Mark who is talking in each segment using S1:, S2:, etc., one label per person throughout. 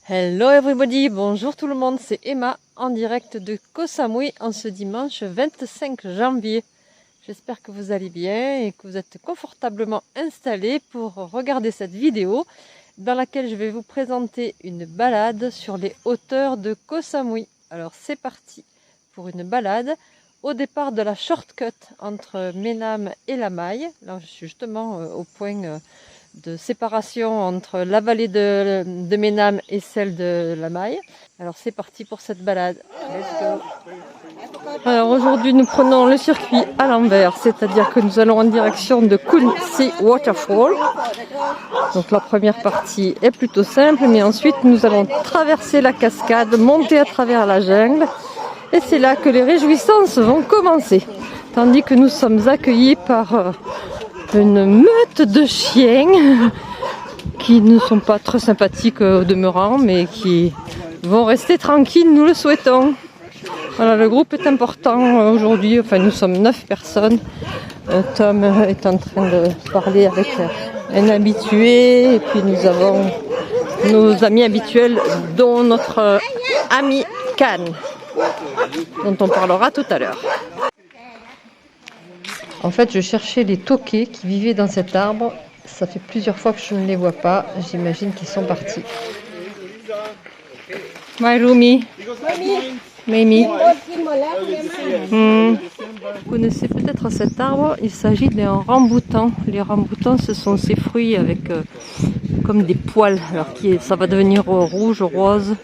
S1: Hello everybody, bonjour tout le monde, c'est Emma en direct de Koh Samui en ce dimanche 25 janvier. J'espère que vous allez bien et que vous êtes confortablement installés pour regarder cette vidéo dans laquelle je vais vous présenter une balade sur les hauteurs de Koh Samui. Alors c'est parti pour une balade au départ de la shortcut entre Menam et La Maille. Là je suis justement au point de séparation entre la vallée de Menam et celle de La Maille. Alors c'est parti pour cette balade. Let's go. Alors aujourd'hui nous prenons le circuit à l'envers, c'est-à-dire que nous allons en direction de Khun Si Waterfall. Donc la première partie est plutôt simple, mais ensuite nous allons traverser la cascade, monter à travers la jungle, et c'est là que les réjouissances vont commencer. Tandis que nous sommes accueillis par une meute de chiens qui ne sont pas très sympathiques au demeurant, mais qui vont rester tranquilles, nous le souhaitons. Voilà, le groupe est important aujourd'hui, enfin nous sommes 9 personnes. Tom est en train de parler avec un habitué, et puis nous avons nos amis habituels, dont notre ami Can, dont on parlera tout à l'heure. En fait, je cherchais les tokais qui vivaient dans cet arbre. Ça fait plusieurs fois que je ne les vois pas. J'imagine qu'ils sont partis. Mairumi. Mimi. Vous connaissez peut-être cet arbre. Il s'agit d'un ramboutan. Les ramboutans, ce sont ces fruits avec comme des poils. Alors ça va devenir rouge, rose.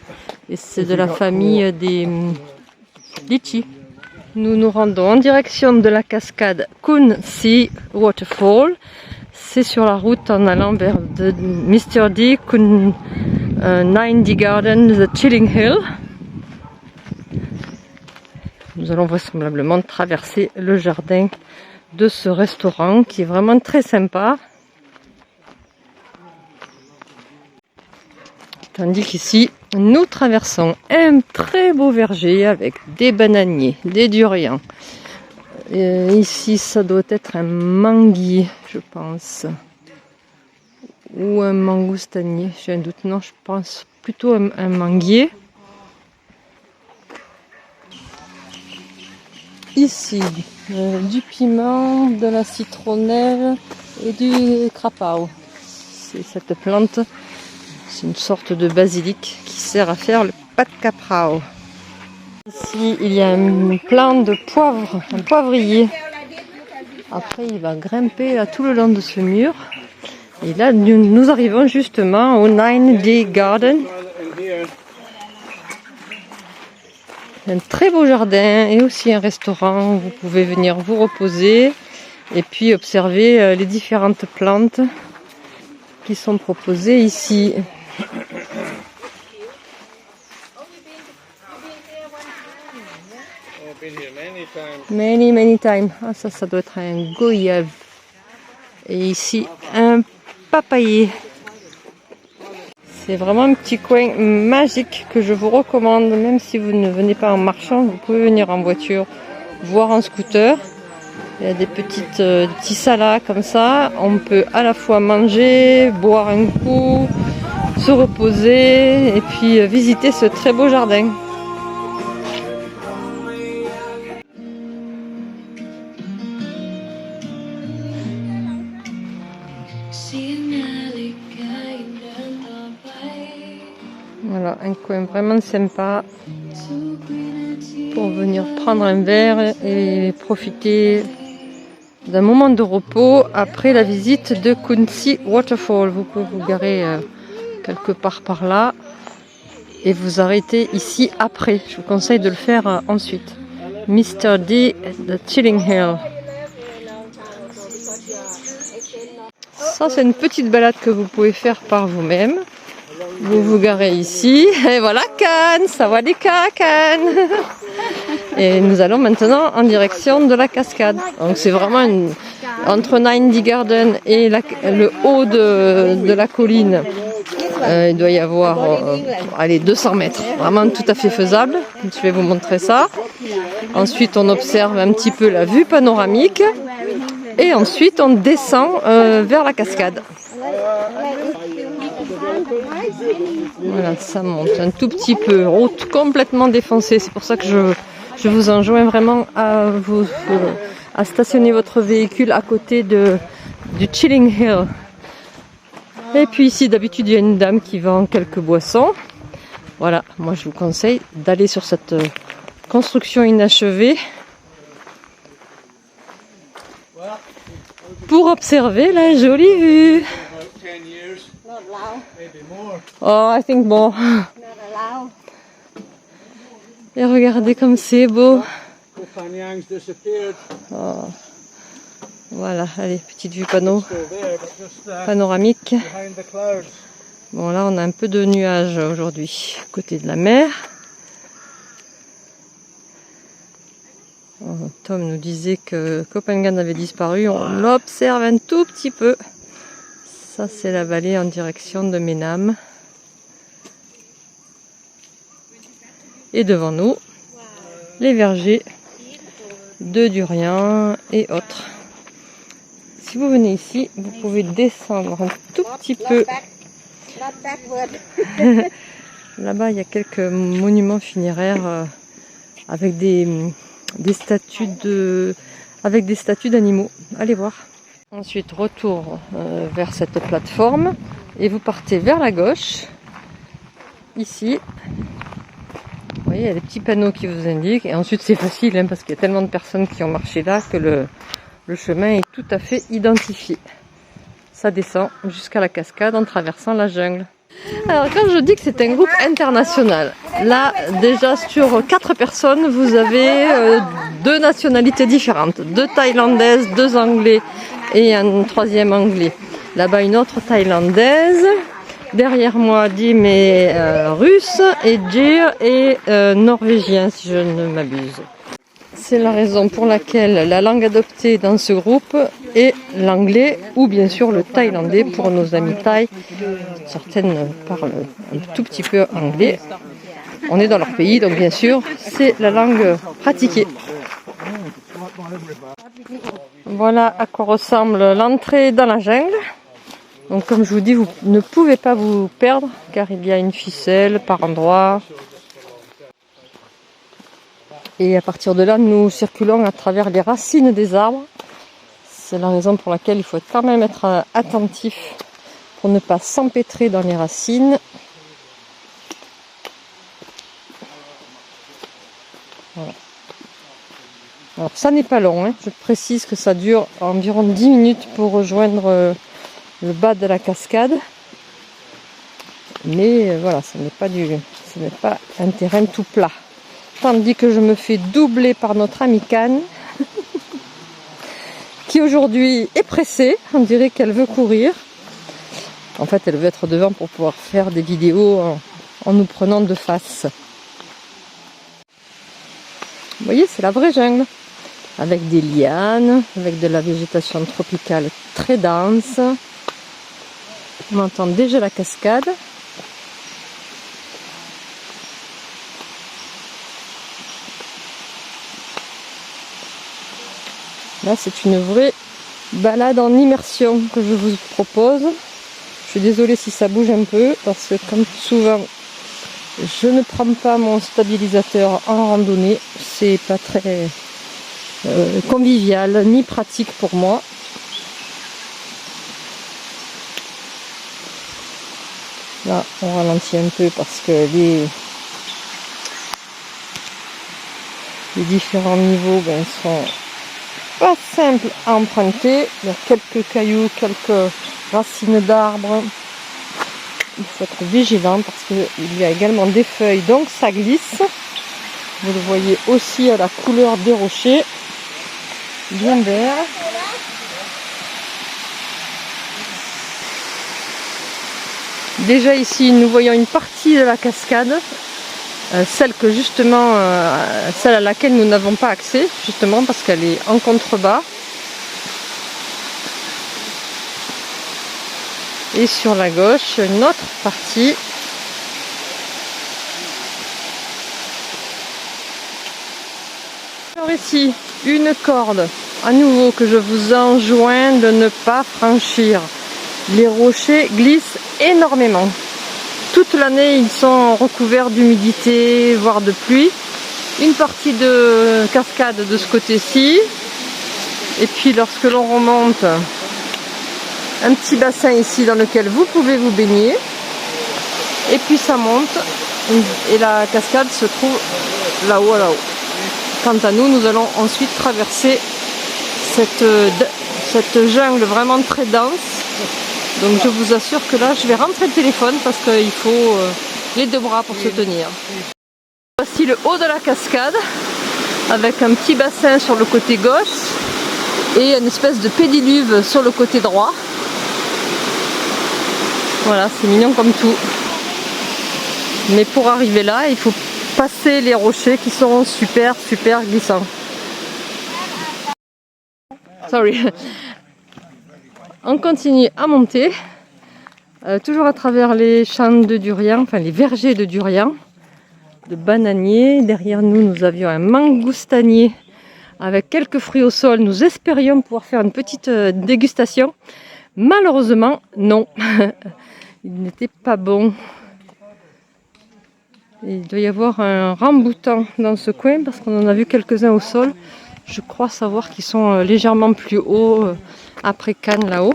S1: Et c'est de la famille des litchis. Nous nous rendons en direction de la cascade Khun Si Waterfall. C'est sur la route en allant vers de Mr. D, Khun 90 Garden, The Chilling Hill. Nous allons vraisemblablement traverser le jardin de ce restaurant qui est vraiment très sympa. Tandis qu'ici, nous traversons un très beau verger avec des bananiers, des durians. Ici, ça doit être un manguier, je pense. Ou un mangoustanier, j'ai un doute. Non, je pense plutôt un manguier. Ici, du piment, de la citronnelle et du crapao. C'est cette plante. C'est une sorte de basilic qui sert à faire le pat caprao. Ici, il y a un plant de poivre, un poivrier. Après, il va grimper tout le long de ce mur. Et là, nous arrivons justement au 9D Garden. Un très beau jardin et aussi un restaurant où vous pouvez venir vous reposer et puis observer les différentes plantes qui sont proposées ici. Many times. Ah, ça doit être un goyave. Et ici, un papayer. C'est vraiment un petit coin magique que je vous recommande, même si vous ne venez pas en marchant, vous pouvez venir en voiture, voire en scooter. Il y a des petits salas comme ça. On peut à la fois manger, boire un coup, se reposer et puis visiter ce très beau jardin. Voilà, un coin vraiment sympa pour venir prendre un verre et profiter d'un moment de repos après la visite de Khun Si Waterfall. Vous pouvez vous garer quelque part par là et vous arrêter ici après. Je vous conseille de le faire ensuite. Mr. D, The Chilling Hill. Ça, c'est une petite balade que vous pouvez faire par vous-même. Vous vous garez ici, et voilà Can, sawadika Can. Et nous allons maintenant en direction de la cascade. Donc c'est vraiment entre 90 Garden et le haut de la colline. Il doit y avoir 200 mètres, vraiment tout à fait faisable. Je vais vous montrer ça. Ensuite on observe un petit peu la vue panoramique et ensuite on descend vers la cascade. Voilà, ça monte un tout petit peu. Route complètement défoncée. C'est pour ça que je vous enjoins vraiment à stationner votre véhicule à côté du Chilling Hill. Et puis ici, d'habitude, il y a une dame qui vend quelques boissons. Voilà, moi je vous conseille d'aller sur cette construction inachevée pour observer la jolie vue. Oh, I think more. Et regardez comme c'est beau. Oh. Voilà, allez, petite vue panoramique. Bon, là on a un peu de nuages aujourd'hui, côté de la mer. Oh, Tom nous disait que Copenhague avait disparu, on l'observe un tout petit peu. Ça c'est la vallée en direction de Menam. Et devant nous, les vergers de durian et autres. Si vous venez ici, vous pouvez descendre un tout petit peu. Là-bas, il y a quelques monuments funéraires avec des statues d'animaux. Allez voir. Ensuite, retour vers cette plateforme et vous partez vers la gauche. Ici, vous voyez, il y a des petits panneaux qui vous indiquent. Et ensuite, c'est facile parce qu'il y a tellement de personnes qui ont marché là que le chemin est tout à fait identifié. Ça descend jusqu'à la cascade en traversant la jungle. Alors quand je dis que c'est un groupe international, là déjà sur 4 personnes vous avez 2 nationalités différentes, 2 Thaïlandaises, 2 Anglais et un 3e Anglais. Là-bas une autre Thaïlandaise, derrière moi Dim est russe et Jir est norvégien si je ne m'abuse. C'est la raison pour laquelle la langue adoptée dans ce groupe est l'anglais ou bien sûr le thaïlandais pour nos amis thaïs. Certaines parlent un tout petit peu anglais. On est dans leur pays, donc bien sûr, c'est la langue pratiquée. Voilà à quoi ressemble l'entrée dans la jungle. Donc comme je vous dis, vous ne pouvez pas vous perdre car il y a une ficelle par endroit. Et à partir de là, nous circulons à travers les racines des arbres. C'est la raison pour laquelle il faut quand même être attentif pour ne pas s'empêtrer dans les racines. Voilà. Alors ça n'est pas long, hein. Je précise que ça dure environ 10 minutes pour rejoindre le bas de la cascade. Mais voilà, ce n'est pas un terrain tout plat. Tandis que je me fais doubler par notre amie Cannes, qui aujourd'hui est pressée, on dirait qu'elle veut courir. En fait, elle veut être devant pour pouvoir faire des vidéos en nous prenant de face. Vous voyez, c'est la vraie jungle, avec des lianes, avec de la végétation tropicale très dense. On entend déjà la cascade. Là, c'est une vraie balade en immersion que je vous propose. Je suis désolée si ça bouge un peu, parce que comme souvent, je ne prends pas mon stabilisateur en randonnée. C'est pas très convivial ni pratique pour moi. Là, on ralentit un peu parce que les différents niveaux sont pas simple à emprunter. Il y a quelques cailloux, quelques racines d'arbres. Il faut être vigilant parce qu'il y a également des feuilles, donc ça glisse. Vous le voyez aussi à la couleur des rochers, bien vert. Déjà ici, nous voyons une partie de la cascade. Celle à laquelle nous n'avons pas accès, justement parce qu'elle est en contrebas. Et sur la gauche, une autre partie. Alors ici, une corde, à nouveau, que je vous enjoins de ne pas franchir. Les rochers glissent énormément. Tout toute l'année ils sont recouverts d'humidité, voire de pluie. Une partie de cascade de ce côté-ci. Et puis lorsque l'on remonte, un petit bassin ici dans lequel vous pouvez vous baigner. Et puis ça monte et la cascade se trouve là-haut, là-haut. Quant à nous, nous allons ensuite traverser cette jungle vraiment très dense. Donc je vous assure que là, je vais rentrer le téléphone parce qu'il faut les deux bras pour se tenir. Voici le haut de la cascade avec un petit bassin sur le côté gauche et une espèce de pédiluve sur le côté droit. Voilà, c'est mignon comme tout. Mais pour arriver là, il faut passer les rochers qui sont super glissants. Sorry. On continue à monter, toujours à travers les champs de durian, enfin les vergers de durian, de bananiers. Derrière nous, nous avions un mangoustanier avec quelques fruits au sol. Nous espérions pouvoir faire une petite dégustation. Malheureusement, non. Il n'était pas bon. Il doit y avoir un ramboutan dans ce coin parce qu'on en a vu quelques-uns au sol. Je crois savoir qu'ils sont légèrement plus hauts après Cannes là-haut.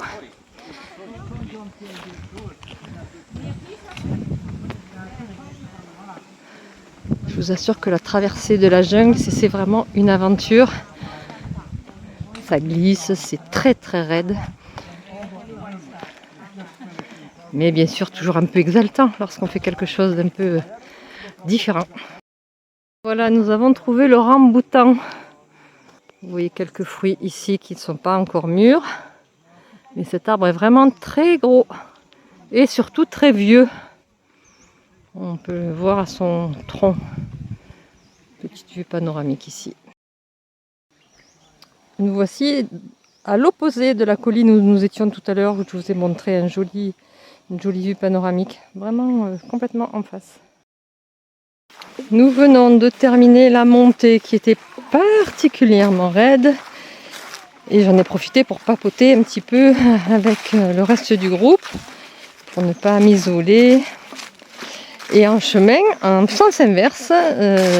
S1: Je vous assure que la traversée de la jungle, c'est vraiment une aventure. Ça glisse, c'est très raide. Mais bien sûr, toujours un peu exaltant lorsqu'on fait quelque chose d'un peu différent. Voilà, nous avons trouvé le ramboutan. Vous voyez quelques fruits ici qui ne sont pas encore mûrs. Mais cet arbre est vraiment très gros et surtout très vieux. On peut le voir à son tronc. Petite vue panoramique ici. Nous voici à l'opposé de la colline où nous étions tout à l'heure, où je vous ai montré une jolie vue panoramique. Vraiment complètement en face. Nous venons de terminer la montée qui était particulièrement raide. Et j'en ai profité pour papoter un petit peu avec le reste du groupe, pour ne pas m'isoler. Et en chemin, en sens inverse,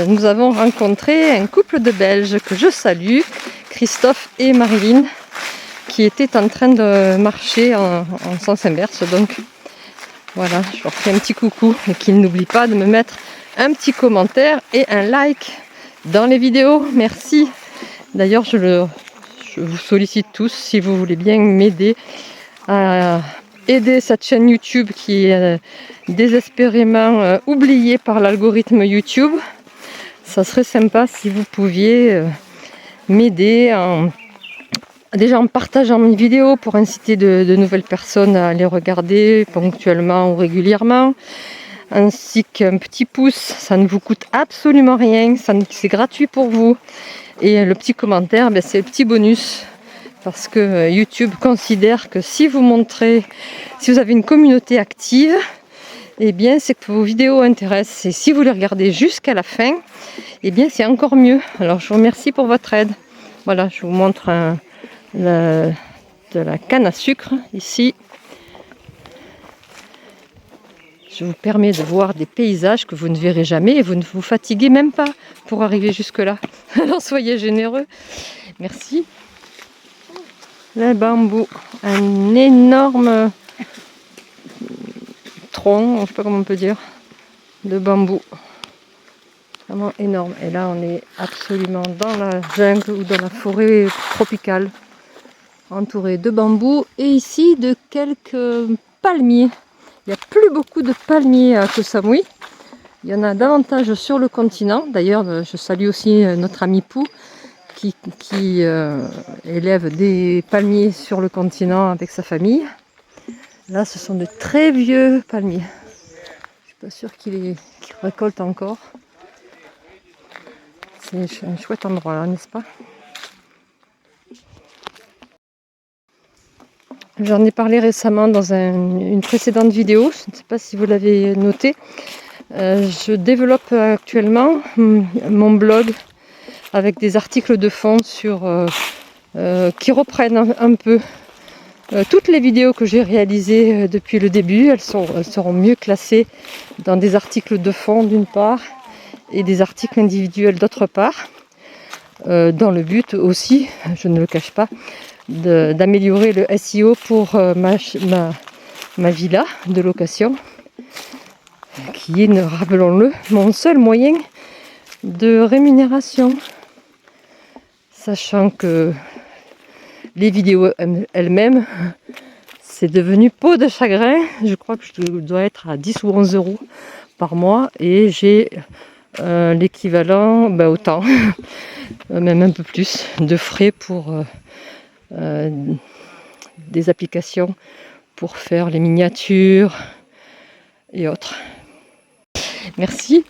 S1: nous avons rencontré un couple de Belges que je salue, Christophe et Marilyn, qui étaient en train de marcher en sens inverse. Donc voilà, je leur fais un petit coucou et qu'ils n'oublient pas de me mettre un petit commentaire et un like dans les vidéos. Merci. D'ailleurs, je vous sollicite tous si vous voulez bien m'aider à aider cette chaîne YouTube qui est désespérément oubliée par l'algorithme YouTube. Ça serait sympa si vous pouviez m'aider déjà en partageant mes vidéos pour inciter de nouvelles personnes à les regarder ponctuellement ou régulièrement, ainsi qu'un petit pouce. Ça ne vous coûte absolument rien, c'est gratuit pour vous. Et le petit commentaire, c'est le petit bonus. Parce que YouTube considère que si vous avez une communauté active, eh bien c'est que vos vidéos intéressent. Et si vous les regardez jusqu'à la fin, eh bien c'est encore mieux. Alors je vous remercie pour votre aide. Voilà, je vous montre de la canne à sucre ici. Je vous permets de voir des paysages que vous ne verrez jamais et vous ne vous fatiguez même pas pour arriver jusque-là. Alors soyez généreux. Merci. Le bambou, un énorme tronc, je ne sais pas comment on peut dire, de bambou. Vraiment énorme. Et là, on est absolument dans la jungle ou dans la forêt tropicale, entouré de bambous et ici de quelques palmiers. Il n'y a plus beaucoup de palmiers à Koh Samui. Il y en a davantage sur le continent. D'ailleurs, je salue aussi notre ami Pou qui élève des palmiers sur le continent avec sa famille. Là, ce sont de très vieux palmiers. Je ne suis pas sûre qu'il récolte encore. C'est un chouette endroit là, n'est-ce pas? J'en ai parlé récemment dans une précédente vidéo. Je ne sais pas si vous l'avez noté. Je développe actuellement mon blog avec des articles de fond qui reprennent un peu Toutes les vidéos que j'ai réalisées depuis le début, elles seront mieux classées dans des articles de fond d'une part et des articles individuels d'autre part, dans le but aussi, je ne le cache pas, d'améliorer le SEO pour ma villa de location, qui est, rappelons-le, mon seul moyen de rémunération. Sachant que les vidéos elles-mêmes, c'est devenu peau de chagrin. Je crois que je dois être à 10 ou 11 euros par mois et j'ai l'équivalent, autant, même un peu plus, de frais pour des applications pour faire les miniatures et autres. Merci